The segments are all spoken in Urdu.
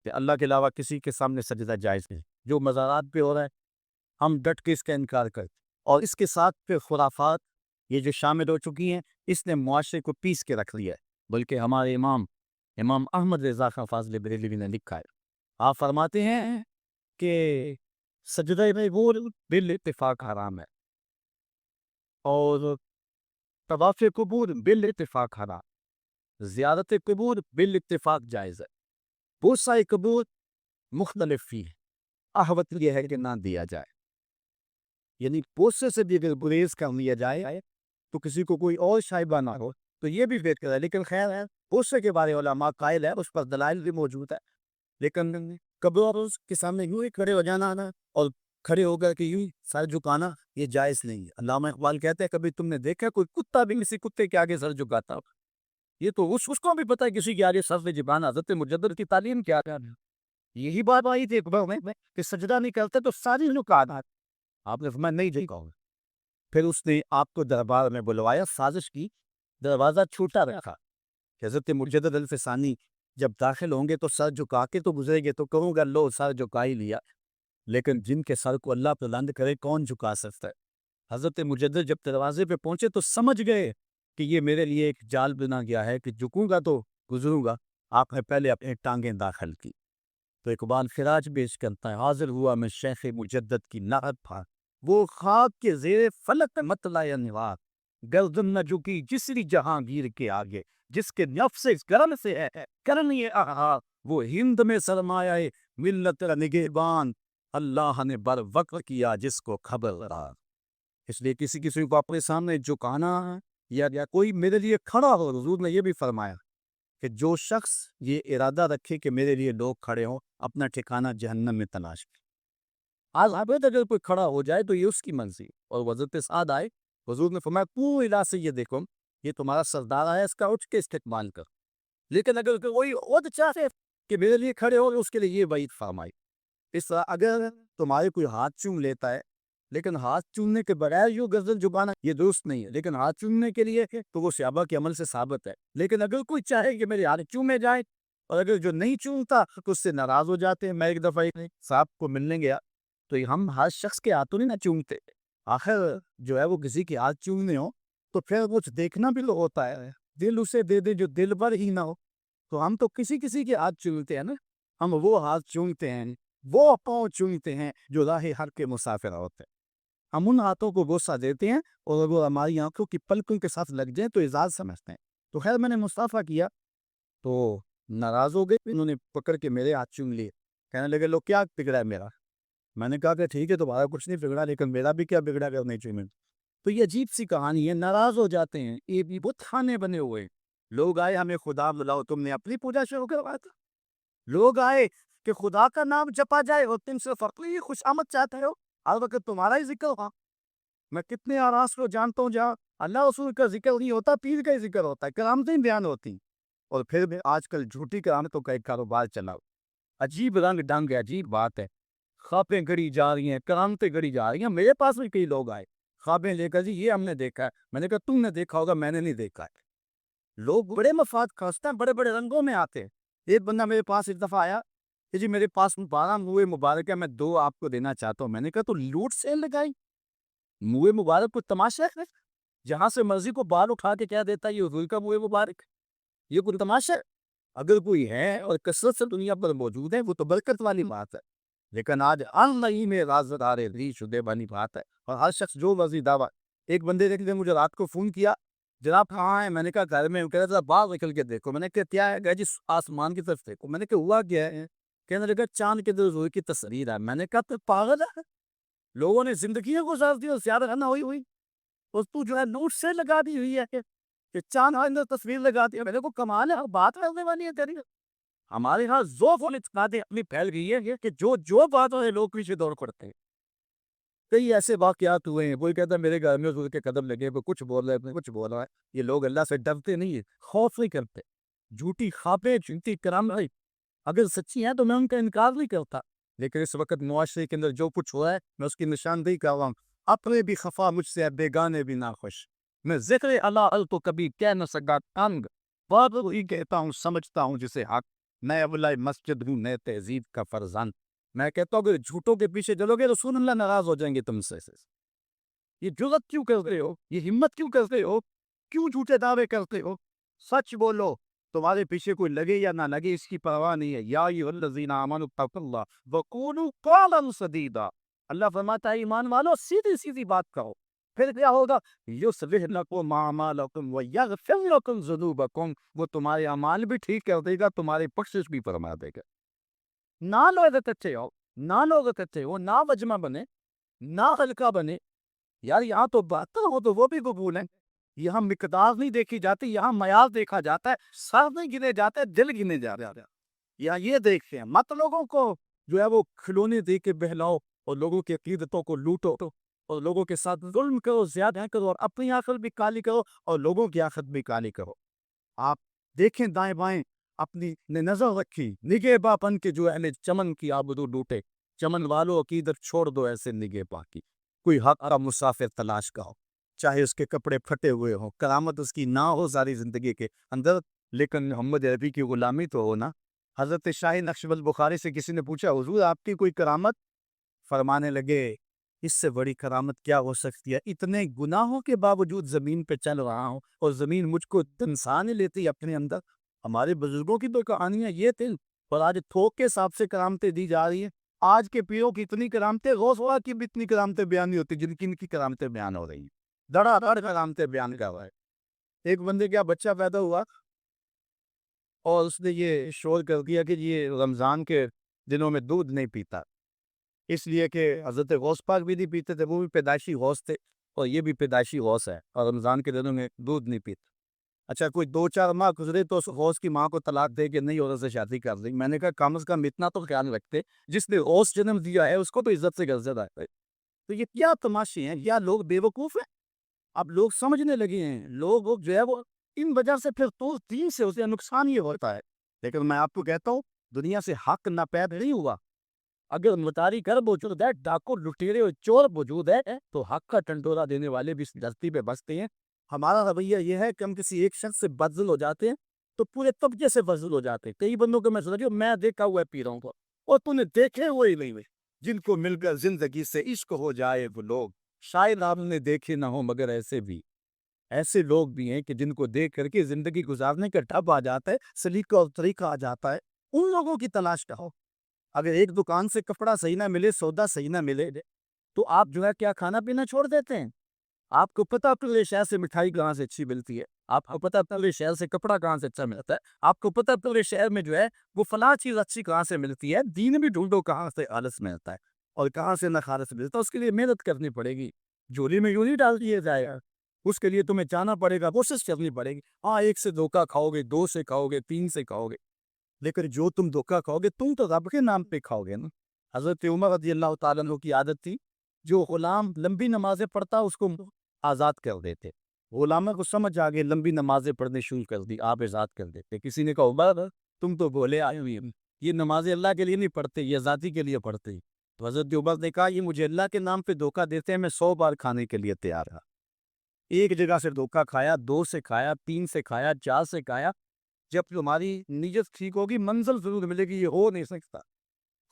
کہ اللہ کے علاوہ کسی کے سامنے سجدہ جائز نہیں. جو مزارات پہ ہو رہا ہے ہم ڈٹ کے اس کا انکار کرتے. اور اس کے ساتھ پھر خرافات یہ جو شامل ہو چکی ہیں اس نے معاشرے کو پیس کے رکھ لیا ہے. بلکہ ہمارے امام احمد رضا خان فاضل بریلوی نے لکھا ہے، آپ فرماتے ہیں کہ سجدہ محبور بالاتفاق حرام ہے اور طواف قبور بالاتفاق حرام، زیارت قبور بالاتفاق جائز ہے. بوسہ قبور مختلف فی ہے، احوط یہ ہے کہ نہ دیا جائے. یعنی بوسے سے بھی اگر گریز کر لیا جائے تو کسی کو کوئی اور شائبہ نہ ہو تو یہ بھی بہتر ہے. لیکن خیر ہے، بوسے کے بارے علماء قائل ہے، اس پر دلائل بھی موجود ہے. لیکن قبر کے سامنے یوں ہی کھڑے ہو جانا اور کھڑے ہو کر کے یوں ہی سر جھکانا یہ جائز نہیں ہے. علامہ اقبال کہتے ہیں کبھی تم نے دیکھا کوئی کتا بھی کسی کتے کے آگے سر جھکاتا ہو؟ یہ تو اس کو بھی پتہ ہے کسی کے آگے سر جھکانا حضرت مجدد کی تعلیم کیا ہے. یہی بات آئی تھی اکبر میں کہ سجدہ نہیں کرتے تو ساری جھکانا. آپ نے فرمایا نہیں جھکاؤں گا. پھر اس نے آپ کو دربار میں بلوایا، سازش کی، دروازہ چھوٹا رکھا کہ حضرت مجدد الفسانی جب داخل ہوں گے تو سر جھکا کے تو گزرے گے، تو کہوں گا لو سر جھکا ہی لیا. لیکن جن کے سر کو اللہ بلند کرے کون جھکا سکتا ہے؟ حضرت مجدد جب دروازے پہ پہنچے تو سمجھ گئے کہ یہ میرے لیے ایک جال بنا گیا ہے کہ جھکوں گا تو گزروں گا. آپ نے پہلے اپنے ٹانگیں داخل کی. تو اقبال خراج پیش کرتا ہے، حاضر ہوا میں شیخ مجدد کی نعت تھا، وہ خاک کے زیر فلک مطلع انوار، گردن نہ جھکی جسری جہانگیر کے آگے، جس کے نفس کرن سے ہے کرنی احا، وہ ہند میں سرمایہ ملت نگہبان، اللہ نے بر وقت کیا جس کو خبر رہا. اس لیے کسی کو اپنے سامنے جھکانا یا کوئی میرے لیے کھڑا ہو، حضور نے یہ بھی فرمایا کہ جو شخص یہ ارادہ رکھے کہ میرے لیے لوگ کھڑے ہوں اپنا ٹھکانہ جہنم میں تلاش کرے. آج اگر کوئی کھڑا ہو جائے تو یہ اس کی مرضی. اور حضرت سعد آئے، حضور نے فرمایا تو الہ سیدکم، یہ تمہارا سردار آیا، اس کا اٹھ کے استقبال کر. لیکن اگر کوئی اور چاہے کہ میرے لیے کھڑے ہو، اس کے لیے یہ وعید فرمائی. اس طرح اگر تمہارے کوئی ہاتھ چوم لیتا ہے لیکن ہاتھ چومنے کے بغیر یوں گردن جھکانا یہ درست نہیں ہے. لیکن ہاتھ چومنے کے لیے تو وہ صحابہ کے عمل سے ثابت ہے. لیکن اگر کوئی چاہے کہ میرے ہاتھ چومے جائے اور اگر جو نہیں چومتا تو اس سے ناراض ہو جاتے ہیں. میں ایک دفعہ صاحب کو ملنے گیا تو ہم ہر شخص کے ہاتھوں نہیں نہ چومتے، آخر جو ہے وہ کسی کے ہاتھ چومنے ہو تو پھر کچھ دیکھنا بھی ہوتا ہے. دل اسے دے دے جو دل پر ہی نہ ہو. تو ہم تو کسی کے ہاتھ چومتے ہیں نا، ہم وہ ہاتھ چومتے ہیں، وہ پاؤں چومتے ہیں جو راہ حق کے مسافر ہوتے ہیں. ہم ان ہاتھوں کو بوسہ دیتے ہیں اور وہ ہماری آنکھوں کی پلکوں کے ساتھ لگ جائیں تو اعزاز سمجھتے ہیں. تو خیر میں نے مصافحہ کیا تو ناراض ہو گئے، انہوں نے پکڑ کے میرے ہاتھ چوم لیے، کہنے لگے لو کیا بگڑا ہے میرا؟ میں نے کہا کہ ٹھیک ہے تمہارا کچھ نہیں بگڑا لیکن میرا بھی کیا بگڑا اگر نہیں چومے. تو یہ عجیب سی کہانی ہے، ناراض ہو جاتے ہیں. یہ بھی بت خانے بنے ہوئے ہیں. لوگ آئے ہمیں خدا بلاؤ، تم نے اپنی پوجا شروع کروایا تھا. لوگ آئے کہ خدا کا نام جپا جائے اور تم سے فقری خوش آمد چاہتے ہو، ہر وقت تمہارا ہی ذکر ہوا. میں کتنے آراس کو جانتا ہوں جہاں اللہ رسول کا ذکر نہیں ہوتا، پیر کا ہی ذکر ہوتا ہے، کرامتیں بیان ہوتی. اور پھر بھی آج کل جھوٹی کرامتوں کا ایک کاروبار چلا. عجیب رنگ ڈنگ ہے، عجیب بات ہے. خوابیں گڑی جا رہی ہیں، کرامتیں گڑی جا رہی ہیں. میرے پاس بھی کئی لوگ آئے خوابیں لے کر، جی یہ ہم نے دیکھا ہے. میں نے کہا تم نے دیکھا ہوگا، میں نے نہیں دیکھا ہے. لوگ بڑے مفاد کھانستے ہیں، بڑے بڑے رنگوں میں آتے ہیں. ایک بندہ میرے پاس ایک دفعہ آیا کہ جی میرے پاس 12 موئے مبارک ہے، میں 2 آپ کو دینا چاہتا ہوں. میں نے کہا تو لوٹ سیل لگائی، موئے مبارک کو تماشا ہے؟ جہاں سے مرضی کو بال اٹھا کے کیا دیتا ہے یہ حضور کا موئے مبارک، یہ کوئی تماشا ہے؟ اگر کوئی ہے اور کثرت سے دنیا پر موجود ہے وہ تو برکت والی بات ہے. لیکن آج اللہ میں رازدار ری شدے بانی بات ہے اور ہر شخص جو مرضی دعویٰ. ایک بندے نے مجھے رات کو فون کیا، جناب کہاں ہے؟ میں نے کہا گھر میں. کہہ رہا تھا باہر نکل کے دیکھو. میں نے کہا کیا ہے؟ جی آسمان کی طرف دیکھو. میں نے کہا ہوا کیا ہے؟ کہنے لگا چاند کے در روئی کی تصویر ہے. میں نے کہا تو پاگل ہے، لوگوں نے زندگیاں گزار دی اور زیادہ نہ ہوئی اور تو جو ہے نوٹ سے لگا دی ہوئی ہے کہ چاند اندر تصویر لگا دی. میرے کو کمال ہے، بات کرنے والی ہے تیری. ہمارے یہاں ذوق و اعتقادیں اپنی پھیل گئی ہے کہ جو بات ہو لوگ پیچھے دور پڑتے ہیں. کئی ایسے واقعات ہوئے ہیں، کوئی کہتا ہے میرے گھر میں حضور کے قدم لگے، وہ کچھ بول رہے ہیں، کچھ بول رہا ہے. یہ لوگ اللہ سے ڈرتے نہیں ہیں، خوف نہیں کرتے. جھوٹی خوابیں، جھوٹی کرامتیں اگر سچی ہیں تو میں ان کا انکار نہیں کرتا. لیکن اس وقت معاشرے کے اندر جو کچھ ہوا ہے میں اس کی نشاندہی کر رہا ہوں. اپنے بھی خفا مجھ سے، بیگانے بھی ناخوش. میں ذکر اللہ تو کبھی کہہ نہ سکا تنگ، بات وہی کہتا ہوں سمجھتا ہوں جسے حق. میں ابواللہ مسجد ہوں، نئے تہذیب کا فرزان. میں کہتا ہوں کہ جھوٹوں کے پیچھے چلو گے رسول اللہ ناراض ہو جائیں گے تم سے. یہ جرت کیوں کرتے ہو؟ یہ ہمت کیوں کرتے ہو؟ کیوں جھوٹے دعوے کرتے ہو؟ سچ بولو. تمہارے پیچھے کوئی لگے یا نہ لگے اس کی پرواہ نہیں ہے. یا ایھا الذین آمنوا اتقوا اللہ وقولوا قولا سدیدا. اللہ فرماتا ہے ایمان والو سیدھی سیدھی بات کہو. پھر کیا ہوگا؟ یصلح لکم اعمالکم ویغفر لکم ذنوبکم. وہ تمہارے اعمال بھی ٹھیک کر دے گا، تمہاری بخشش بھی فرما دے گا. نہ لوگ اچھے ہو، نہ لوگ اچھے ہو، نہ وجمہ بنے، نہ حلقہ بنے. یار یہاں تو بات ہو تو وہ بھی قبول ہے. یہاں مقدار نہیں دیکھی جاتی، یہاں معیار دیکھا جاتا ہے. سر نہیں گنے جاتے، دل گنے جاتے ہیں. یہاں یہ دیکھتے ہیں. مت لوگوں کو جو ہے وہ کھلونے دے کے بہلاؤ اور لوگوں کی عقیدتوں کو لوٹو اور لوگوں کے ساتھ ظلم کرو، زیادہ کرو اور اپنی آخرت بھی کالی کرو اور لوگوں کی آخرت بھی کالی کرو. آپ دیکھیں دائیں بائیں، اپنی نے نظر رکھی نگہ باپن کے جو اہل چمن کی آبرو لوٹے. چمن والو عقیدت چھوڑ دو ایسے نگہ پا کی. کوئی حق کا مسافر تلاش کا ہو، چاہے اس کے کپڑے پھٹے ہوئے ہوں، کرامت اس کی نہ ہو ساری زندگی کے اندر، لیکن محمد عربی کی غلامی تو ہو نا. حضرت شاہ نقشبند بخاری سے کسی نے پوچھا حضور آپ کی کوئی کرامت؟ فرمانے لگے اس سے بڑی کرامت کیا ہو سکتی ہے؟ اتنے گناہوں کے باوجود زمین پہ چل رہا ہوں اور زمین مجھ کو انسان لیتی اپنے اندر. ہمارے بزرگوں کی تو کہانیاں یہ تھیں اور آج تھوک کے حساب سے کرامتیں دی جا رہی ہیں. آج کے پیروں کی اتنی کرامتیں، غوث اللہ کی بھی اتنی کرامتیں بیان نہیں ہوتی جن کی کرامتیں بیان ہو رہی ہیں. دڑا دڑ کرامتیں بیان کر رہا ہے. ایک بندے کا بچہ پیدا ہوا اور اس نے یہ شور کر دیا کہ یہ رمضان کے دنوں میں دودھ نہیں پیتا، اس لیے کہ حضرت غوث پاک بھی نہیں پیتے تھے، وہ بھی پیدائشی غوث تھے اور یہ بھی پیدائشی غوث ہے اور رمضان کے دنوں میں دودھ نہیں پیتا. اچھا کوئی 2-4 ماہ گزرے تو اس غوث کی ماں کو طلاق دے کے نئی عورت سے شادی کر دی. میں نے کہا کم از کم اتنا تو خیال رکھتے، جس نے غوث جنم دیا ہے اس کو تو عزت سے عزت آئے. تو یہ کیا تماشے ہیں؟ یا لوگ بے وقوف ہیں؟ اب لوگ سمجھنے لگے ہیں. لوگ جو ہے وہ ان وجہ سے پھر تو دین سے اسے نقصان یہ ہوتا ہے. لیکن میں آپ کو کہتا ہوں دنیا سے حق ناپید نہیں ہوا. اگر متاری کر موجود ہے، ڈاکو لٹیرے اور چور موجود ہے تو حق کا ٹنڈورا دینے والے بھی اس دھرتی پہ بستے ہیں. ہمارا رویہ یہ ہے کہ ہم کسی ایک شخص سے بدزل ہو جاتے ہیں تو پورے طبقے سے بدزل ہو جاتے ہیں. کئی بندوں کو میں دیکھا ہوا ہے پیروں کو، اور تو نے دیکھے ہوئے نہیں ہوئے جن کو مل کر زندگی سے عشق ہو جائے وہ لوگ. شاید آپ نے دیکھے نہ ہو مگر ایسے لوگ بھی ہیں کہ جن کو دیکھ کر کے زندگی گزارنے کا ٹھب آ جاتا ہے، سلیقہ اور طریقہ آ جاتا ہے. ان لوگوں کی تلاش کرو. اگر ایک دکان سے کپڑا صحیح نہ ملے، سودا صحیح نہ ملے تو آپ جو ہے کیا کھانا پینا چھوڑ دیتے ہیں؟ آپ کو پتہ اپنے شہر سے مٹھائی کہاں سے اچھی ملتی ہے، آپ کو پتہ اپنے شہر سے کپڑا کہاں سے اچھا ملتا ہے، آپ کو پتہ اپنے شہر میں جو ہے وہ فلاں چیز اچھی کہاں سے ملتی ہے. دین بھی ڈھونڈو کہاں سے خالص ملتا ہے اور کہاں سے نہ خالص ملتا ہے. اس کے لیے محنت کرنی پڑے گی. جھولی میں یوں نہیں ڈال دیا جائے گا. اس کے لیے تمہیں جانا پڑے گا، کوشش کرنی پڑے گی. ہاں ایک سے دھوکہ کھاؤ گے، 2 سے کھاؤ گے، 3 سے کھاؤ گے، لیکن جو تم دھوکہ کھاؤ گے تم تو رب کے نام پہ کھاؤ گے نا. حضرت عمر رضی اللہ تعالیٰ عنہ کی عادت تھی جو غلام لمبی نمازیں پڑھتا اس کو آزاد کر دیتے. غلاموں کو سمجھ آ گئی لمبی نمازیں پڑھنے شروع کر دی، آپ آزاد کر دیتے. کسی نے کہا عمر تم تو بولے آئے ہوئے، یہ نمازیں اللہ کے لیے نہیں پڑھتے، یہ ذاتی کے لیے پڑھتے. تو حضرت عمر نے کہا یہ مجھے اللہ کے نام پہ دھوکہ دیتے ہیں، میں 100 بار کھانے کے لیے تیار رہا. ایک جگہ سے دھوکہ کھایا، 2 سے کھایا، 3 سے کھایا، 4 سے کھایا. جب تمہاری نیت ٹھیک ہوگی منزل ضرور ملے گی. یہ ہو نہیں سکتا.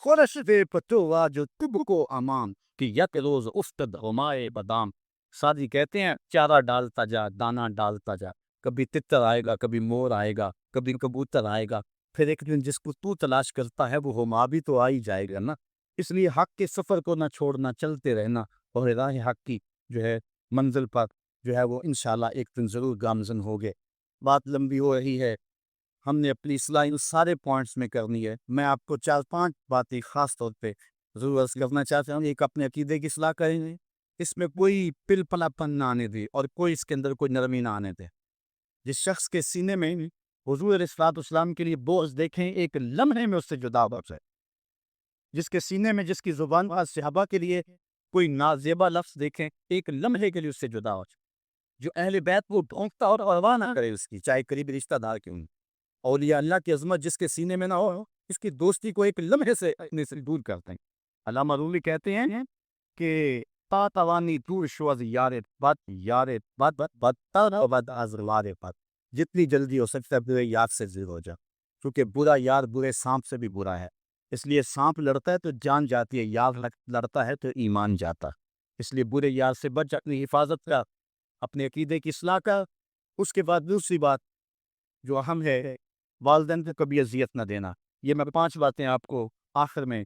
خورش دے پتوا جو تب کو امان کہ یک روز افتد غمائے بادام. سادی کہتے ہیں چارہ ڈالتا جا، دانا ڈالتا جا، کبھی تتر آئے گا، کبھی مور آئے گا، کبھی کبوتر آئے گا، پھر ایک دن جس کو تو تلاش کرتا ہے وہ ہما بھی تو آ ہی جائے گا نا. اس لیے حق کے سفر کو نہ چھوڑنا، چلتے رہنا اور راہ حق کی جو ہے منزل پر جو ہے وہ انشاءاللہ ایک دن ضرور گامزن ہوگے. بات لمبی ہو رہی ہے، ہم نے اپنی اصلاح ان سارے پوائنٹس میں کرنی ہے. میں آپ کو 4-5 باتیں خاص طور پہ ضرور عرض کرنا چاہتا ہوں. ایک اپنے عقیدے کی اصلاح کریں گے، اس میں کوئی پل پلا پن نہ آنے دے اور کوئی اس کے اندر کوئی نرمی نہ آنے دے. جس شخص کے سینے میں حضور علیہ الصلوۃ والسلام کے لیے بغض دیکھیں ایک لمحے میں اس سے جدا ہو جائے. جس کے سینے میں، جس کی زبان پر صحابہ کے لیے کوئی نازیبا لفظ دیکھیں ایک لمحے کے لیے اس سے جدا ہو جائے. جو اہل بیت کو ڈھونکتا اور پرواہ نہ کرے اس کی، چاہے قریبی رشتہ دار کیوں نہیں. اولیاء اللہ کی عظمت جس کے سینے میں نہ ہو اس کی دوستی کو ایک لمحے سے اپنے سے دور کرتے ہیں. علامہ رومی کہتے ہیں کہ تا توانی دور شوز یارت بد بد بد بد ازروار بد. جتنی جلدی ہو سکتا ہے اپنے یاد سے دور ہو جا. کیونکہ برا یار برے سانپ سے بھی برا ہے، اس لیے سانپ لڑتا ہے تو جان جاتی ہے، یار لڑتا ہے تو ایمان جاتا ہے۔ اس لیے برے یار سے بچ، اپنی حفاظت کا، اپنے عقیدے کی اصلاح کا۔ اس کے بعد دوسری بات جو اہم ہے، والدین کو کبھی اذیت نہ دینا۔ یہ میں 5 باتیں آپ کو آخر میں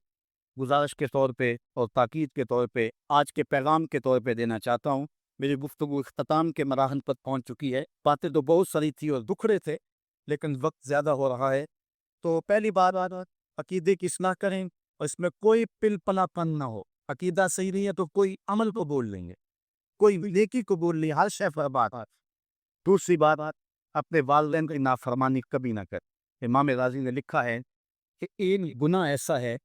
گزارش کے طور پہ اور تاکید کے طور پہ، آج کے پیغام کے طور پہ دینا چاہتا ہوں۔ میری گفتگو اختتام کے مراحل پر پہنچ چکی ہے، باتیں تو بہت ساری تھی اور دکھڑے تھے، لیکن وقت زیادہ ہو رہا ہے۔ تو پہلی بات، عقیدے کی اصلاح کریں اور اس میں کوئی پل پلا پن نہ ہو۔ عقیدہ صحیح نہیں ہے تو کوئی عمل کو بول لیں گے، کوئی نیکی کو بول لیں، ہر شے پر بات۔ دوسری بات، اپنے والدین کی نافرمانی کبھی نہ کر۔ امام راضی نے لکھا ہے کہ ایک گناہ ایسا ہے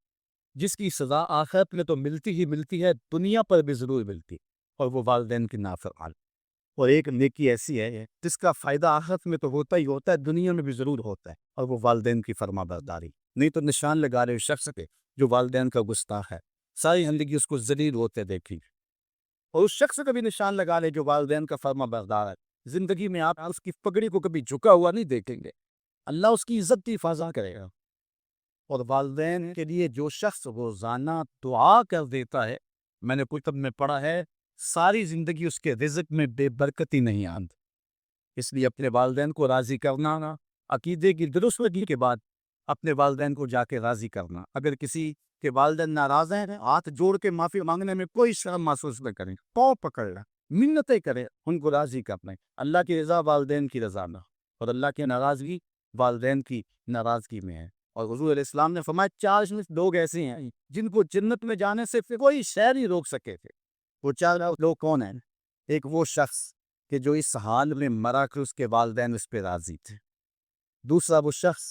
جس کی سزا آخرت میں تو ملتی ہی ملتی ہے، دنیا پر بھی ضرور ملتی، اور وہ والدین کی نافرمانی۔ اور ایک نیکی ایسی ہے جس کا فائدہ آخرت میں تو ہوتا ہی ہوتا ہے، دنیا میں بھی ضرور ہوتا ہے، اور وہ والدین کی فرما برداری۔ نہیں تو نشان لگا رہے شخص کے جو والدین کا گستاخ ہے، ساری زندگی اس کو ذلیل ہوتے دیکھی، اور اس شخص کا بھی نشان لگا لے جو والدین کا فرما بردار ہے، زندگی میں آپ اس کی پگڑی کو کبھی جھکا ہوا نہیں دیکھیں گے، اللہ اس کی عزت کی حفاظت کرے گا۔ اور والدین کے لیے جو شخص روزانہ دعا کر دیتا ہے، میں نے کتب میں پڑھا ہے، ساری زندگی اس کے رزق میں بے برکتی نہیں آتی۔ اس لیے اپنے والدین کو راضی کرنا، عقیدے کی درستگی کے بعد اپنے والدین کو جا کے راضی کرنا۔ اگر کسی کے والدین ناراض ہیں، ہاتھ جوڑ کے معافی مانگنے میں کوئی شرم محسوس نہ کریں، پاؤں پکڑنا، منتیں کریں، ان کو راضی کرنا۔ اللہ کی رضا والدین کی رضا میں، اور اللہ کی ناراضگی والدین کی ناراضگی میں ہے۔ اور حضور علیہ السلام نے فرمایا 4 لوگ ایسے ہیں جن کو جنت میں جانے سے کوئی شے نہیں روک سکے تھے۔ وہ 4 لوگ کون ہیں؟ ایک وہ شخص کہ جو اس حال میں مرا کہ اس کے والدین اس پہ راضی تھے۔ دوسرا وہ شخص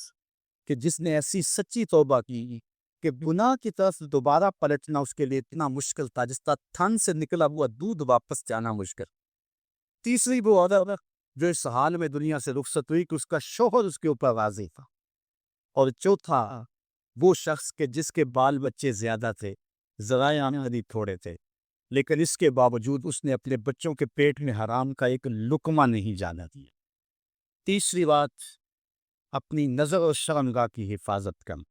کہ جس نے ایسی سچی توبہ کی کہ گناہ کی طرف دوبارہ پلٹنا اس کے لیے اتنا مشکل تھا جس طرح تھن سے نکلا ہوا دودھ واپس جانا مشکل۔ تیسری وہ عورت جو اس حال میں دنیا سے رخصت ہوئی کہ اس کا شوہر اس کے اوپر راضی تھا۔ اور چوتھا وہ شخص کہ جس کے بال بچے زیادہ تھے، ذرائع آمدنی تھوڑے تھے، لیکن اس کے باوجود اس نے اپنے بچوں کے پیٹ میں حرام کا ایک لقمہ نہیں جانا دیا۔ تیسری بات، اپنی نظر اور شرمگاہ کی حفاظت کرنا۔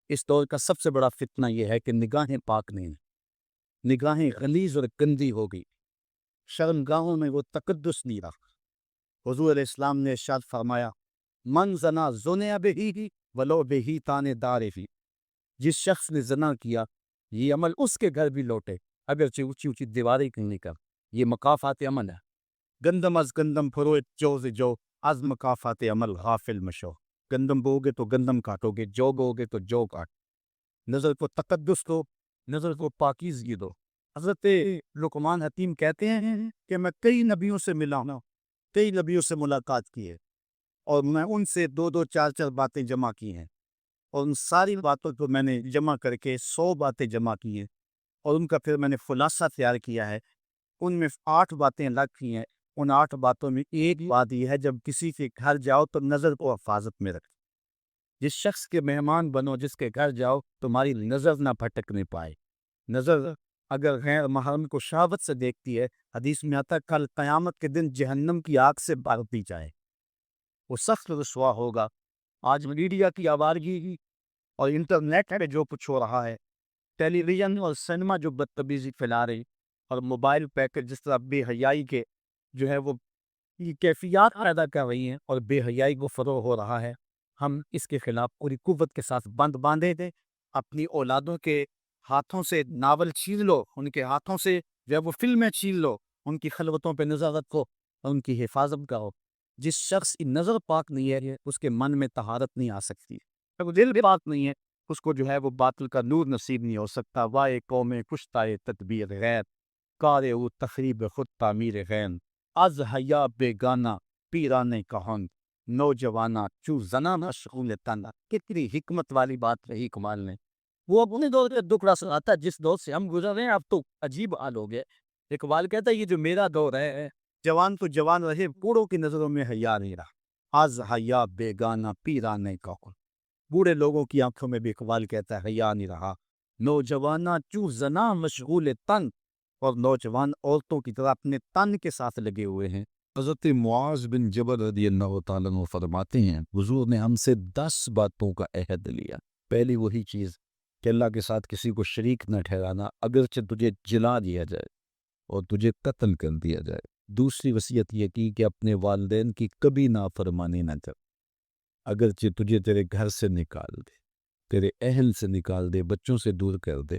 اس دور کا سب سے بڑا فتنہ یہ ہے کہ نگاہیں پاک نہیں ہیں، نگاہیں غلیظ اور گندی ہو گئی، شرمگاہوں میں وہ تقدس نہیں رہا۔ حضور علیہ السلام نے ارشاد فرمایا، من زنا زنیا بہی ولو بہی تانے دارے ہی، جس شخص نے زنا کیا یہ عمل اس کے گھر بھی لوٹے اگرچہ اونچی اونچی دیواریں کھلنے کا۔ یہ مکافات عمل ہے۔ گندم از گندم فروٹ جو جو از مکافات عمل غافل مشو۔ گندم بو گے تو گندم کاٹو گے، جو بو گے تو جو کاٹ۔ نظر کو تقدس دو، نظر کو پاکیزگی دو۔ حضرت لقمان حکیم کہتے ہیں کہ میں کئی نبیوں سے ملا ہوں، کئی نبیوں سے ملاقات کی ہے، اور میں ان سے 2 4 باتیں جمع کی ہیں، اور ان ساری باتوں کو میں نے جمع کر کے 100 باتیں جمع کی ہیں، اور ان کا پھر میں نے خلاصہ تیار کیا ہے۔ ان میں 8 باتیں الگ کی ہیں۔ ان 8 باتوں میں ایک بات یہ ہے، جب کسی کے گھر جاؤ تو نظر کو حفاظت میں رکھ۔ جس شخص کے مہمان بنو، جس کے گھر جاؤ، تمہاری نظر نہ بھٹکنے پائے۔ نظر اگر غیر محرم کو شہوت سے دیکھتی ہے، حدیث میں آتا ہے کل قیامت کے دن جہنم کی آگ سے بھر دی جائے، وہ سخت رسوا ہوگا۔ آج میڈیا کی آوارگی اور انٹرنیٹ پہ جو کچھ ہو رہا ہے، ٹیلی ویژن اور سینما جو بدتمیزی پھیلا رہی، اور موبائل پیکج جس طرح بے حیائی کے جو ہے وہ کیفیات پیدا کر رہی ہیں اور بے حیائی کو فروغ ہو رہا ہے، ہم اس کے خلاف پوری قوت کے ساتھ بند باندھے تھے۔ اپنی اولادوں کے ہاتھوں سے ناول چھین لو، ان کے ہاتھوں سے جو ہے وہ فلمیں چھین لو، ان کی خلوتوں پہ نظر رکھو اور ان کی حفاظت کرو۔ جس شخص کی نظر پاک نہیں ہے اس کے من میں طہارت نہیں آ سکتی، اگر دل بھی پاک نہیں ہے اس کو جو ہے وہ باطل کا نور نصیب نہیں ہو سکتا۔ وائے قوم کشتائے تدبیر غیر، کارے او تخریب خود تعمیر غین، از حیا بیگانہ پیرانے کہن، نوجوانہ چو زنا مشغول تن۔ کتنی حکمت والی بات رہی کمال نے۔ وہ اپنے دور کے دکھ سناتا ہے، جس دور سے ہم گزر رہے ہیں اب تو عجیب حال ہو گیا۔ اقبال کہتا ہے یہ جو میرا دور ہے، جوان تو جوان رہے، بوڑھوں کی نظروں میں حیا نہیں رہا۔ از حیا بیگانہ پیرانے کہن، بوڑھے لوگوں کی آنکھوں میں بھی اقبال کہتا ہے حیا نہیں رہا۔ نوجوانہ چو زنا مشغول تن، اور نوجوان عورتوں کی طرح اپنے تن کے ساتھ لگے ہوئے ہیں۔ حضرت معاذ بن جبل رضی اللہ تعالیٰ عنہ فرماتے ہیں حضور نے ہم سے 10 باتوں کا عہد لیا۔ پہلی وہی چیز کہ اللہ کے ساتھ کسی کو شریک نہ ٹھہرانا، اگرچہ تجھے جلا دیا جائے اور تجھے قتل کر دیا جائے۔ دوسری وصیت یہ کی کہ اپنے والدین کی کبھی نافرمانی نہ کر، اگرچہ تجھے تیرے گھر سے نکال دے، تیرے اہل سے نکال دے، بچوں سے دور کر دے،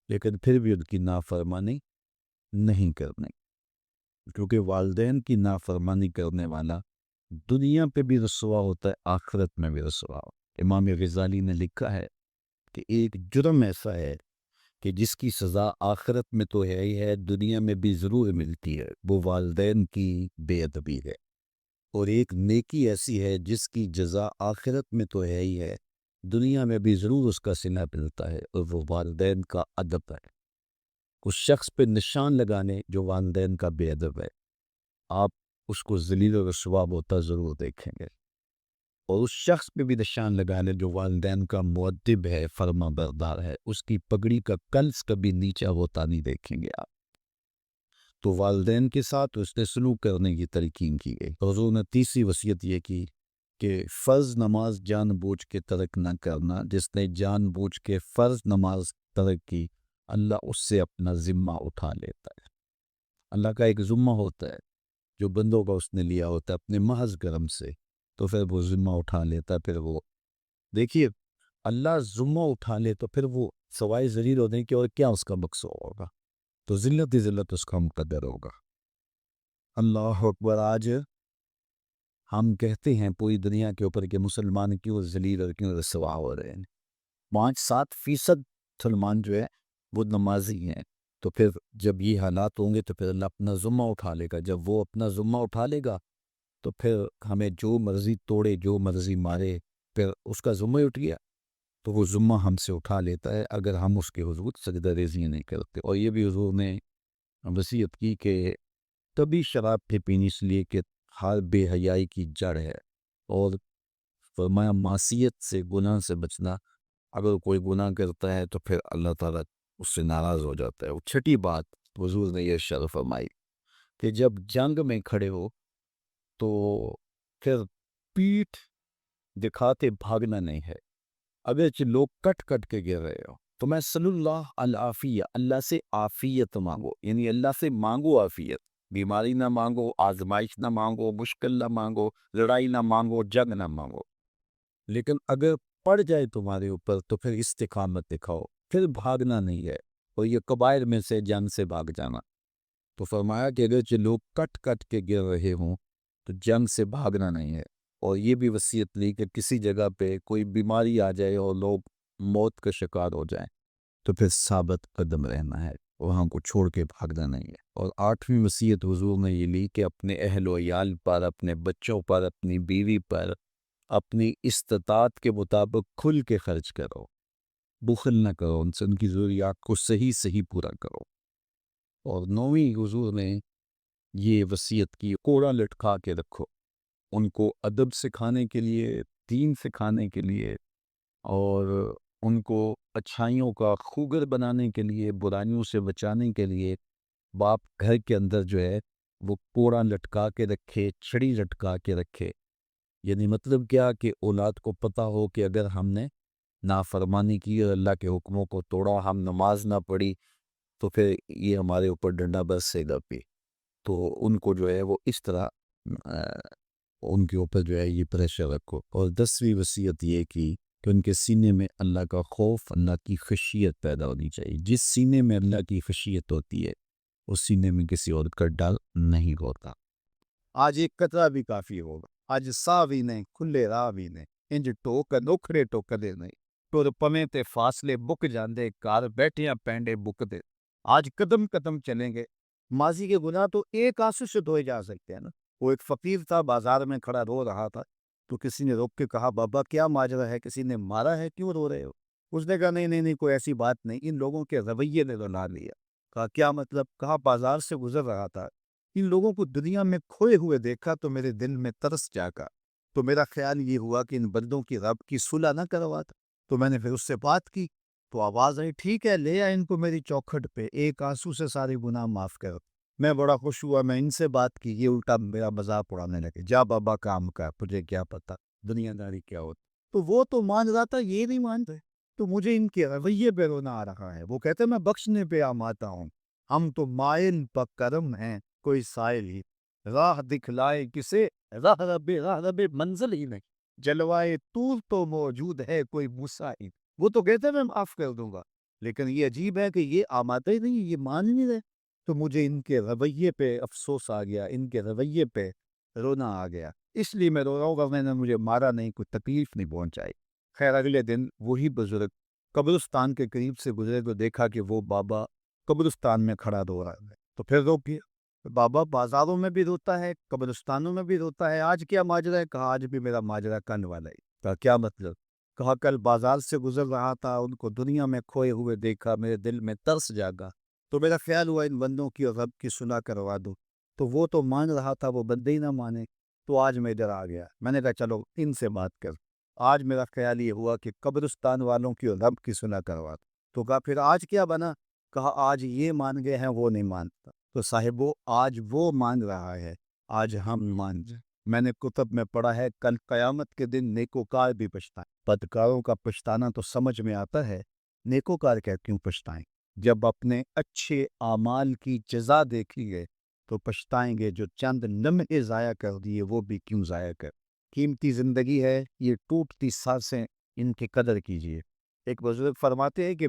لیکن پھر بھی ان کی نافرمانی نہیں کرنے، کیونکہ والدین کی نافرمانی کرنے والا دنیا پہ بھی رسوا ہوتا ہے، آخرت میں بھی رسوا ہوتا ہے۔ امام غزالی نے لکھا ہے کہ ایک جرم ایسا ہے کہ جس کی سزا آخرت میں تو ہے ہی ہے، دنیا میں بھی ضرور ملتی ہے، وہ والدین کی بے ادبی ہے۔ اور ایک نیکی ایسی ہے جس کی جزا آخرت میں تو ہے ہی ہے، دنیا میں بھی ضرور اس کا صلہ ملتا ہے، اور وہ والدین کا ادب ہے۔ اس شخص پہ نشان لگانے جو والدین کا بے ادب ہے، آپ اس کو ذلیل و رسوا ہوتا ضرور دیکھیں گے، اور اس شخص پہ بھی نشان لگانے جو والدین کا مؤدب ہے، فرما بردار ہے، اس کی پگڑی کا کلس کبھی نیچا ہوتا نہیں دیکھیں گے آپ۔ تو والدین کے ساتھ اس نے سلوک کرنے کی تلقین کی گئی۔ حضور نے تیسری وصیت یہ کی کہ فرض نماز جان بوجھ کے ترک نہ کرنا، جس نے جان بوجھ کے فرض نماز ترک کی، اللہ اس سے اپنا ذمہ اٹھا لیتا ہے۔ اللہ کا ایک ذمہ ہوتا ہے جو بندوں کا اس نے لیا ہوتا ہے اپنے محض کرم سے، تو پھر وہ ذمہ اٹھا لیتا ہے۔ پھر وہ دیکھیے، اللہ ذمہ اٹھا لے تو پھر وہ سوائے ذلیل ہونے کے اور کیا اس کا مقصود ہوگا؟ تو ذلت ہی ذلت اس کا مقدر ہوگا۔ اللہ اکبر۔ آج ہم کہتے ہیں پوری دنیا کے اوپر کہ مسلمان کیوں ذلیل اور کیوں رسوا ہو رہے ہیں۔ 5-7% مسلمان جو ہے وہ نمازی ہیں، تو پھر جب یہ حالات ہوں گے تو پھر اللہ اپنا ذمہ اٹھا لے گا۔ جب وہ اپنا ذمہ اٹھا لے گا تو پھر ہمیں جو مرضی توڑے، جو مرضی مارے، پھر اس کا ذمہ اٹھ گیا تو وہ ذمہ ہم سے اٹھا لیتا ہے اگر ہم اس کے حضور سجدہ ریزی نہیں کرتے۔ اور یہ بھی حضور نے وصیت کی کہ کبھی شراب پہ پینی، اس لیے کہ ہر بے حیائی کی جڑ ہے، اور فرمایا معصیت سے، گناہ سے بچنا۔ اگر کوئی گناہ کرتا ہے تو پھر اللہ تعالیٰ اس سے ناراض ہو جاتا ہے۔ وہ چھٹی بات حضور نے یہ ارشاد فرمائی کہ جب جنگ میں کھڑے ہو تو پھر پیٹھ دکھاتے بھاگنا نہیں ہے، اگرچہ لوگ کٹ کٹ کے گر رہے ہو تو میں صلی اللہ العافیہ، اللہ سے عافیت مانگو، یعنی اللہ سے مانگو عافیت۔ بیماری نہ مانگو، آزمائش نہ مانگو، مشکل نہ مانگو، لڑائی نہ مانگو، جنگ نہ مانگو، لیکن اگر پڑ جائے تمہارے اوپر تو پھر استقامت دکھاؤ، پھر بھاگنا نہیں ہے۔ اور یہ کبائر میں سے جنگ سے بھاگ جانا، تو فرمایا کہ اگرچہ لوگ کٹ کٹ کے گر رہے ہوں تو جنگ سے بھاگنا نہیں ہے۔ اور یہ بھی وصیت لی کہ کسی جگہ پہ کوئی بیماری آ جائے اور لوگ موت کا شکار ہو جائیں تو پھر ثابت قدم رہنا ہے، وہاں کو چھوڑ کے بھاگنا نہیں ہے۔ اور 8ویں وصیت حضور نے یہ لی کہ اپنے اہل و عیال پر، اپنے بچوں پر، اپنی بیوی پر اپنی استطاعت کے مطابق کھل کے خرچ کرو، بخل نہ کرو، ان سے ان کی ضروریات کو صحیح پورا کرو۔ اور 9ویں حضور نے یہ وصیت کی، کوڑا لٹکا کے رکھو، ان کو ادب سکھانے کے لیے، دین سکھانے کے لیے، اور ان کو اچھائیوں کا خوگر بنانے کے لیے، برائیوں سے بچانے کے لیے باپ گھر کے اندر جو ہے وہ کوڑا لٹکا کے رکھے، چھڑی لٹکا کے رکھے۔ یعنی مطلب کیا کہ اولاد کو پتہ ہو کہ اگر ہم نے نافرمانی کی اور اللہ کے حکموں کو توڑا، ہم نماز نہ پڑھی، تو پھر یہ ہمارے اوپر ڈنڈا برسے گا بھی۔ تو ان کو جو ہے وہ اس طرح ان کے اوپر جو ہے یہ پریشر رکھو۔ اور 10ویں وصیت یہ کی کہ ان کے سینے میں اللہ کا خوف، اللہ کی خشیت پیدا ہونی چاہیے۔ جس سینے میں اللہ کی خشیت ہوتی ہے اس سینے میں کسی اور کا ڈر نہیں ہوتا۔ آج ایک قطرہ بھی کافی ہوگا، آج سا بھی نہیں، کھلے راہ بھی نہیں، انج ٹوک نوکھڑے ٹوکدے نہیں، ٹور پویں تے فاصلے بک جاندے، کار بیٹھیاں پینڈے بک دے۔ آج قدم قدم چلیں گے۔ ماضی کے گناہ تو ایک آنسو سے دھوئے جا سکتے ہیں نا۔ وہ ایک فقیر تھا، بازار میں کھڑا رو رہا تھا، تو کسی نے روک کے کہا بابا کیا ماجرا ہے، کسی نے مارا ہے، کیوں رو رہے ہو؟ اس نے کہا نہیں کوئی ایسی بات نہیں، ان لوگوں کے رویے نے رلا لیا۔ کہا کیا مطلب؟ کہا بازار سے گزر رہا تھا، ان لوگوں کو دنیا میں کھوئے ہوئے دیکھا تو میرے دل میں ترس جاگا، تو میرا خیال یہ ہوا کہ ان بندوں کی رب کی صلح نہ کرواتا، تو میں نے پھر اس سے بات کی، تو آواز آئی ٹھیک ہے لے آ ان کو میری چوکھٹ پہ، ایک آنسو سے سارے گناہ معاف کر۔ میں بڑا خوش ہوا، میں ان سے بات کی، یہ الٹا میرا مذاق اڑانے لگے، جا بابا کام کر، تجھے کیا پتا دنیا داری کیا ہوتی۔ تو وہ تو مان رہا تھا، یہ نہیں مان رہے، تو مجھے ان کے رویے پہ رونا آ رہا ہے۔ وہ کہتے میں بخشنے پہ آماتا ہوں، ہم تو مائل کرم ہیں، کوئی سائل ہی راہ دکھلائے کسے، راہ رب منزل ہی نہیں، جلوائے طور تو موجود ہے کوئی مسائل۔ وہ تو کہتے میں معاف کر دوں گا، لیکن یہ عجیب ہے کہ یہ آمادہ ہی نہیں، یہ مان نہیں رہے۔ تو مجھے ان کے رویے پہ افسوس آ گیا، ان کے رویے پہ رونا آ گیا، اس لیے میں رو رہا ہوں، ورنہ نے مجھے مارا نہیں، کوئی تکلیف نہیں پہنچائی۔ خیر اگلے دن وہی بزرگ قبرستان کے قریب سے گزرے تو دیکھا کہ وہ بابا قبرستان میں کھڑا رو رہا ہے، تو پھر رو پیا۔ بابا بازاروں میں بھی روتا ہے، قبرستانوں میں بھی روتا ہے، آج کیا ماجرا ہے؟ کہا آج بھی میرا ماجرا کن والا ہے۔ کہا کیا مطلب؟ کہا کل بازار سے گزر رہا تھا، ان کو دنیا میں کھوئے ہوئے دیکھا، میرے دل میں ترس جاگا، تو میرا خیال ہوا ان بندوں کی اور رب کی صلح کروا دوں۔ تو وہ تو مان رہا تھا، وہ بندے ہی نہ مانے، تو آج میں ادھر آ گیا۔ میں نے کہا چلو ان سے بات کر۔ آج میرا خیال یہ ہوا کہ قبرستان والوں کی اور رب کی صلح کروا دوں۔ تو کہا پھر آج کیا بنا؟ کہا آج یہ مان گئے ہیں، وہ نہیں مانتا۔ تو صاحبو آج وہ مان رہا ہے، آج ہم مان جائیں۔ میں نے کتب میں پڑھا ہے کل قیامت کے دن نیکوکار بھی پچھتائیں۔ بدکاروں کا پچھتانا تو سمجھ میں آتا ہے، نیکوکار کیوں پچھتائیں؟ جب اپنے اچھے اعمال کی جزا دیکھیں گے تو پچھتائیں گے، جو چند لمحے ضائع کر دیے وہ بھی کیوں ضائع کر۔ قیمتی زندگی ہے، یہ ٹوٹتی سانسیں، ان کی قدر کیجیے۔ ایک بزرگ فرماتے ہیں کہ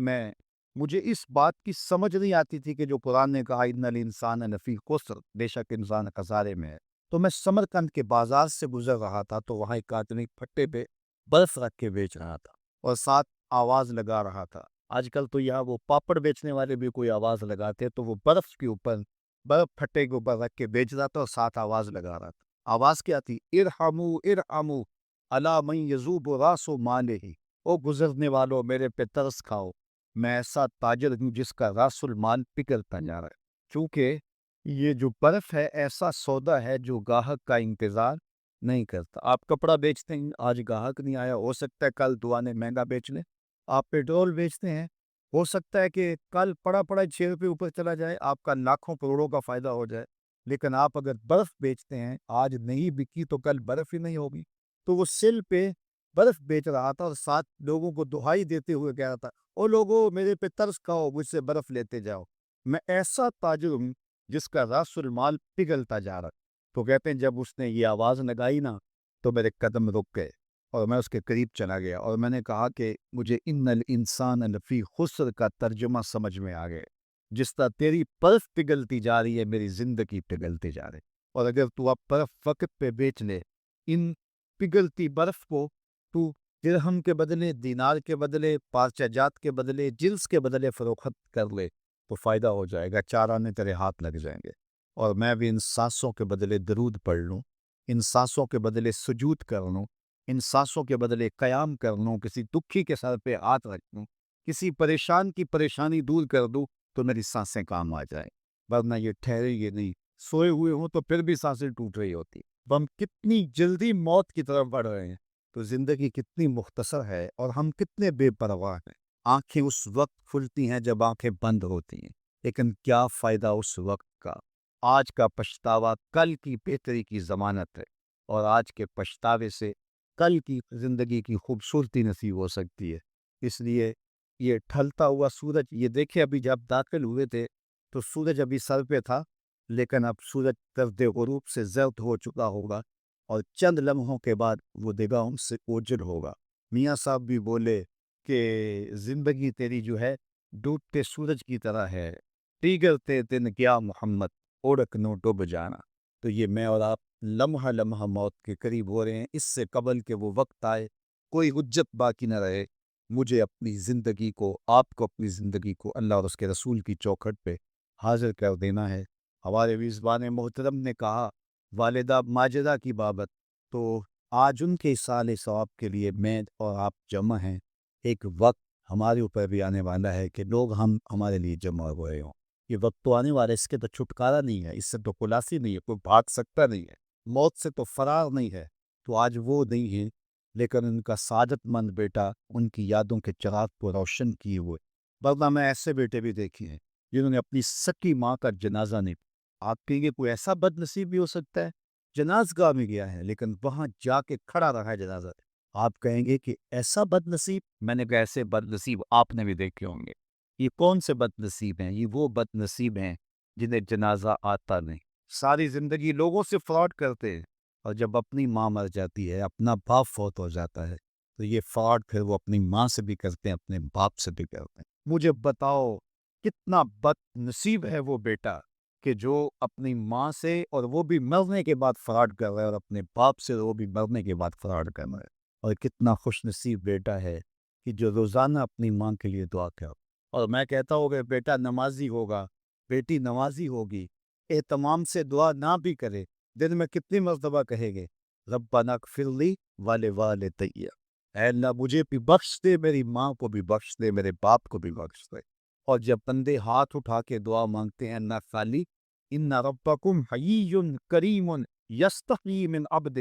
مجھے اس بات کی سمجھ نہیں آتی تھی کہ جو قرآن نے کہا ان الانسان لفی خسر، بے شک انسان خسارے میں ہے، تو میں سمرقند کے بازار سے گزر رہا تھا تو وہاں ایک آدمی پھٹے پہ برف رکھ کے بیچ رہا تھا اور ساتھ آواز لگا رہا تھا۔ آج کل تو یہاں وہ پاپڑ بیچنے والے بھی کوئی آواز لگاتے، تو وہ برف کے اوپر، برف پھٹے کے اوپر رکھ کے بیچ رہا تھا اور ساتھ آواز لگا رہا تھا۔ آواز کیا تھی؟ ارحمو ارحمو الا من یذوب راس مالہ، او گزرنے والوں میرے پہ ترس کھاؤ، میں ایسا تاجر ہوں جس کا راس المال پگھلتا جا رہا ہے۔ کیونکہ یہ جو برف ہے ایسا سودا ہے جو گاہک کا انتظار نہیں کرتا۔ آپ کپڑا بیچتے ہیں، آج گاہک نہیں آیا، ہو سکتا ہے کل دعانے مہنگا بیچ لیں۔ آپ پیٹرول بیچتے ہیں، ہو سکتا ہے کہ کل پڑا 6 روپے اوپر چلا جائے، آپ کا لاکھوں کروڑوں کا فائدہ ہو جائے۔ لیکن آپ اگر برف بیچتے ہیں، آج نہیں بکی تو کل برف ہی نہیں ہوگی۔ تو وہ سل پہ برف بیچ رہا تھا اور ساتھ لوگوں کو دہائی دیتے ہوئے کہہ رہا تھا، او لوگو میرے پہ ترس کھاؤ، مجھ سے برف لیتے جاؤ، میں ایسا تاجر ہوں جس کا راس المال پگھلتا جا رہا۔ تو کہتے ہیں جب اس نے یہ آواز لگائی نا تو میرے قدم رک گئے اور میں اس کے قریب چلا گیا اور میں نے کہا کہ مجھے ان الانسان لفی خسر کا ترجمہ سمجھ میں آ گئے۔ جس طرح تیری برف پگھلتی جا رہی ہے، میری زندگی پگھلتی جا رہی، اور اگر تو اب برف وقت پہ بیچ لے، ان پگھلتی برف کو تو درہم کے بدلے، دینار کے بدلے، پارچہ جات کے بدلے، جنس کے بدلے فروخت کر لے تو فائدہ ہو جائے گا، 4 آنے تیرے ہاتھ لگ جائیں گے۔ اور میں بھی ان سانسوں کے بدلے درود پڑھ لوں، ان سانسوں کے بدلے سجود کر لوں، ان سانسوں کے بدلے قیام کر لوں، کسی دکھی کے سر پہ ہاتھ رکھ لوں، کسی پریشان کی پریشانی دور کر دوں تو میری سانسیں کام آ جائیں، ورنہ یہ ٹھہرے یہ نہیں۔ سوئے ہوئے ہوں تو پھر بھی سانسیں ٹوٹ رہی ہوتی۔ ہم کتنی جلدی موت کی طرف بڑھ رہے ہیں، تو زندگی کتنی مختصر ہے اور ہم کتنے بے پرواہ ہیں۔ آنکھیں اس وقت کھلتی ہیں جب آنکھیں بند ہوتی ہیں، لیکن کیا فائدہ اس وقت کا؟ آج کا پچھتاوا کل کی بہتری کی ضمانت ہے، اور آج کے پچھتاوے سے کل کی زندگی کی خوبصورتی نصیب ہو سکتی ہے۔ اس لیے یہ ڈھلتا ہوا سورج، یہ دیکھیں ابھی جب داخل ہوئے تھے تو سورج ابھی سر پہ تھا، لیکن اب سورج طرف غروب سے زرد ہو چکا ہوگا اور چند لمحوں کے بعد وہ نگاہوں سے اوجھل ہوگا۔ میاں صاحب بھی بولے کہ زندگی تیری جو ہے ڈوبتے سورج کی طرح ہے، پیگلتے دن کیا محمد، اوڑک نو ڈوب جانا۔ تو یہ میں اور آپ لمحہ لمحہ موت کے قریب ہو رہے ہیں۔ اس سے قبل کہ وہ وقت آئے کوئی حجت باقی نہ رہے، مجھے اپنی زندگی کو، آپ کو اپنی زندگی کو اللہ اور اس کے رسول کی چوکھٹ پہ حاضر کر دینا ہے۔ ہمارے میزبان محترم نے کہا والدہ ماجدہ کی بابت، تو آج ان کے اصالِ ثواب کے لیے میں اور آپ جمع ہیں۔ ایک وقت ہمارے اوپر بھی آنے والا ہے کہ لوگ ہمارے لیے جمع ہوئے ہوں۔ یہ وقت تو آنے والا ہے، اس کے تو چھٹکارا نہیں ہے، اس سے تو خلاصی نہیں ہے، کوئی بھاگ سکتا نہیں ہے، موت سے تو فرار نہیں ہے۔ تو آج وہ نہیں ہیں، لیکن ان کا سعادت مند بیٹا ان کی یادوں کے چراغ کو روشن کیے ہوئے، ورنہ میں ایسے بیٹے بھی دیکھے ہیں جنہوں نے اپنی سکی ماں کا جنازہ نہیں آپ کہیں کوئی ایسا بد نصیب بھی ہو سکتا ہے جنازگاہ میں گیا ہے لیکن وہاں جا کے کھڑا رہا ہے جنازہ، آپ کہیں گے کہ ایسا بد نصیب؟ میں نے کہا ایسے بد نصیب آپ نے بھی دیکھے ہوں گے۔ یہ کون سے بد نصیب ہیں؟ یہ وہ بد نصیب ہیں جنہیں جنازہ آتا نہیں، ساری زندگی لوگوں سے فراڈ کرتے ہیں، اور جب اپنی ماں مر جاتی ہے، اپنا باپ فوت ہو جاتا ہے، تو یہ فراڈ پھر وہ اپنی ماں سے بھی کرتے ہیں، اپنے باپ سے بھی کرتے ہیں۔ مجھے بتاؤ کتنا بد نصیب ہے وہ بیٹا کہ جو اپنی ماں سے، اور وہ بھی مرنے کے بعد فراڈ کر رہا ہے، اور اپنے باپ سے وہ بھی مرنے کے بعد فراڈ کر رہا ہے۔ اور کتنا خوش نصیب بیٹا ہے کہ جو روزانہ اپنی ماں کے لیے دعا کر، اور میں کہتا ہوں کہ بیٹا نمازی ہوگا، بیٹی نمازی ہوگی، اہتمام سے دعا نہ بھی کرے، دن میں کتنی مرتبہ کہے گے ربنا اغفر لی ولوالدی، اے اللہ مجھے بھی بخش دے، میری ماں کو بھی بخش دے، میرے باپ کو بھی بخش دے۔ اور جب بندے ہاتھ اٹھا کے دعا مانگتے ہیں نہ خالی ان ربکم حیی کریم یستحیی من عبدہ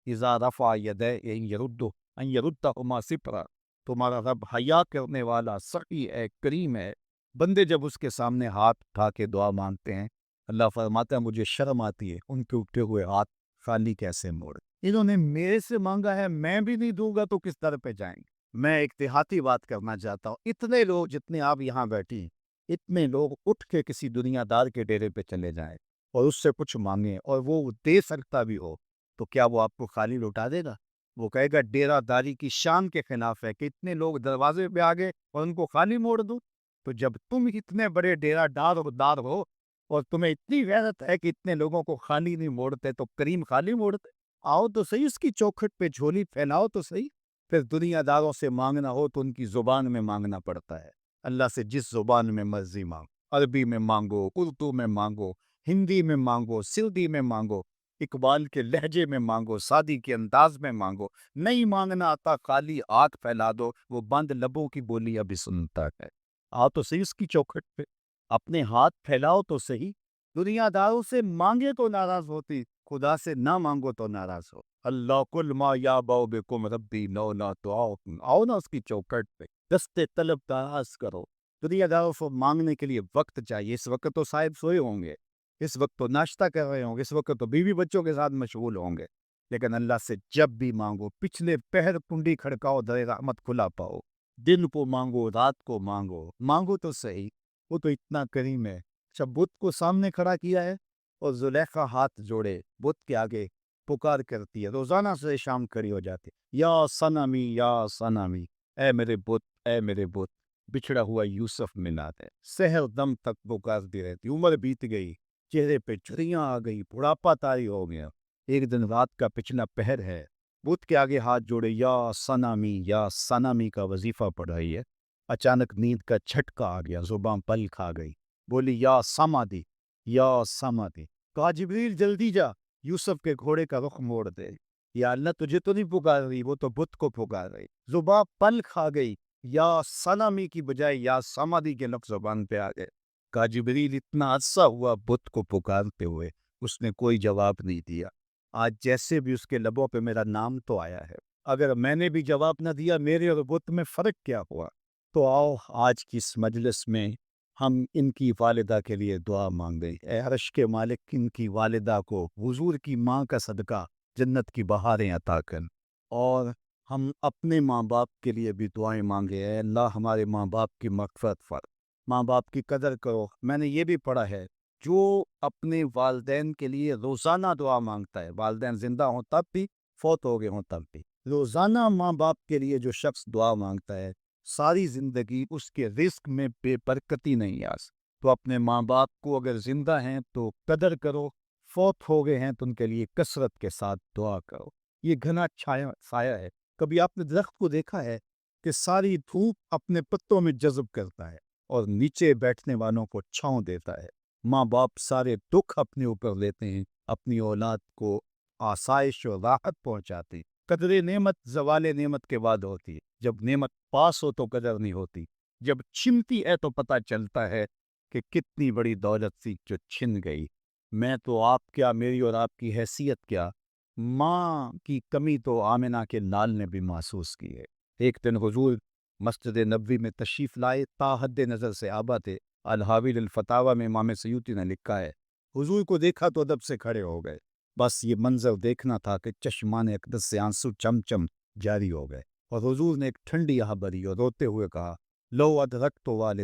اذا رفع یدیہ ان یردہما صفرا، تمہارا رب حیا کرنے والا سخی ہے، کریم ہے، بندے جب اس کے سامنے ہاتھ اٹھا کے دعا مانگتے ہیں اللہ فرماتا ہے مجھے شرم آتی ہے ان کے اٹھے ہوئے ہاتھ خالی کیسے موڑ، انہوں نے میرے سے مانگا ہے، میں بھی نہیں دوں گا تو کس طرح پہ جائیں گے۔ میں ایک دیہاتی بات کرنا چاہتا ہوں، اتنے لوگ جتنے آپ یہاں بیٹھی ہیں، اتنے لوگ اٹھ کے کسی دنیا دار کے ڈیرے پہ چلے جائیں اور اس سے کچھ مانگیں اور وہ دے سکتا بھی ہو، تو کیا وہ آپ کو خالی لوٹا دے گا؟ وہ کہے گا ڈیرہ داری کی شان کے خلاف ہے کہ اتنے لوگ دروازے پہ آ گئے اور ان کو خالی موڑ دوں۔ تو جب تم اتنے بڑے ڈیرہ دار ہو اور تمہیں اتنی غیرت ہے کہ اتنے لوگوں کو خالی نہیں موڑتے، تو کریم خالی موڑتے؟ آؤ تو صحیح اس کی چوکھٹ پہ جھولی پھیلاؤ تو صحیح۔ پھر دنیا داروں سے مانگنا ہو تو ان کی زبان میں مانگنا پڑتا ہے، اللہ سے جس زبان میں مرضی مانگو، عربی میں مانگو، اردو میں مانگو، ہندی میں مانگو، سندھی میں مانگو، اقبال کے لہجے میں مانگو، سادی کے انداز میں مانگو، نہیں مانگنا آتا خالی ہاتھ پھیلا دو، وہ بند لبوں کی بولی ابھی سنتا ہے۔ آؤ تو صحیح اس کی چوکھٹ پہ، اپنے ہاتھ پھیلاؤ تو صحیح، دنیا داروں سے مانگے تو ناراض ہوتی، خدا سے نہ مانگو تو ناراض ہو۔ اللہ کل ما یا باؤ بکم ربی لولا دعاؤکم، آؤ نا اس کی چوکھٹ پہ، دستے طلب دراز کرو۔ دنیا داروں کو مانگنے کے لیے وقت چاہیے، اس وقت تو صاحب سوئے ہوں گے، اس وقت تو ناشتہ کر رہے ہوں گے، اس وقت تو بیوی بچوں کے ساتھ مشغول ہوں گے، لیکن اللہ سے جب بھی مانگو، پچھلے پہر کنڈی کھڑکاؤ در رحمت کھلا پاؤ، دن کو مانگو، رات کو مانگو، مانگو تو صحیح، وہ تو اتنا کریم ہے۔ جب بت کو سامنے کھڑا کیا ہے اور زلیخا ہاتھ جوڑے بت کے آگے پکار کرتی ہے، روزانہ سے شام کھڑی ہو جاتی، یا صنمی یا صنمی، اے میرے بت، اے میرے بت، بچھڑا ہوا یوسف ملا دے، سحر دم تک پکارتی رہتی، عمر بیت گئی، چہرے پہ جھریاں آ گئی، بڑھاپا طاری ہو گیا، ایک دن رات کا پچھلا پہر ہے، بت کے آگے ہاتھ جوڑے یا صنمی کا وظیفہ پڑھ رہی ہے، اچانک نیند کا جھٹکا آ گیا، زباں پل کھا گئی، بولی یا سمادی، یا سمادی، کہا جبریل جلدی جا، یوسف کے گھوڑے کا رخ موڑ دے، یا اللہ تجھے تو نہیں پکار رہی، وہ تو بت کو پکار رہی، زباں پل کھا گئی، یا سنمی کی بجائے یا سمادی کے لفظ زبان پہ آ گئے، کہا جبریل اتنا عرصہ ہوا بت کو پکارتے ہوئے، اس نے کوئی جواب نہیں دیا، آج جیسے بھی اس کے لبوں پہ میرا نام تو آیا ہے، اگر میں نے بھی جواب نہ دیا، میرے اور بت میں فرق کیا ہوا؟ تو آؤ آج کی اس مجلس میں ہم ان کی والدہ کے لیے دعا مانگیں، اے عرش کے مالک ان کی والدہ کو حضور کی ماں کا صدقہ جنت کی بہاریں عطا کر، اور ہم اپنے ماں باپ کے لیے بھی دعائیں مانگے، اے اللہ ہمارے ماں باپ کی مغفرت فر، ماں باپ کی قدر کرو۔ میں نے یہ بھی پڑھا ہے جو اپنے والدین کے لیے روزانہ دعا مانگتا ہے، والدین زندہ ہوں تب بھی، فوت ہو گئے ہوں تب بھی، روزانہ ماں باپ کے لیے جو شخص دعا مانگتا ہے، ساری زندگی اس کے رزق میں بے برکتی نہیں آ سکتی۔ تو اپنے ماں باپ کو اگر زندہ ہیں تو قدر کرو، فوت ہو گئے ہیں تو ان کے لیے کثرت کے ساتھ دعا کرو۔ یہ گھنا سایہ ہے، کبھی آپ نے درخت کو دیکھا ہے کہ ساری دھوپ اپنے پتوں میں جذب کرتا ہے اور نیچے بیٹھنے والوں کو چھاؤں دیتا ہے؟ ماں باپ سارے دکھ اپنے اوپر لیتے ہیں، اپنی اولاد کو آسائش و راحت پہنچاتے ہیں۔ قدر نعمت زوال نعمت کے بعد ہوتی ہے، جب نعمت پاس ہو تو قدر نہیں ہوتی، جب چھنتی ہے تو پتہ چلتا ہے کہ کتنی بڑی دولت تھی جو چھن گئی۔ میں تو آپ کیا، میری اور آپ کی حیثیت کیا، ماں کی کمی تو آمنہ کے لال نے بھی محسوس کی ہے۔ ایک دن حضور مسجد نبوی میں تشریف لائے، تا حد نظر سے آبا تھے، الحاوی الفتاوی میں امام سیوطی نے لکھا ہے حضور کو دیکھا تو ادب سے کھڑے ہو گئے. بس یہ منظر دیکھنا تھا کہ چشمان اقدس سے آنسو چم چم جاری ہو گئے اور حضور نے ایک ٹھنڈی آہ بھری اور روتے ہوئے کہا لو ادرکت والدی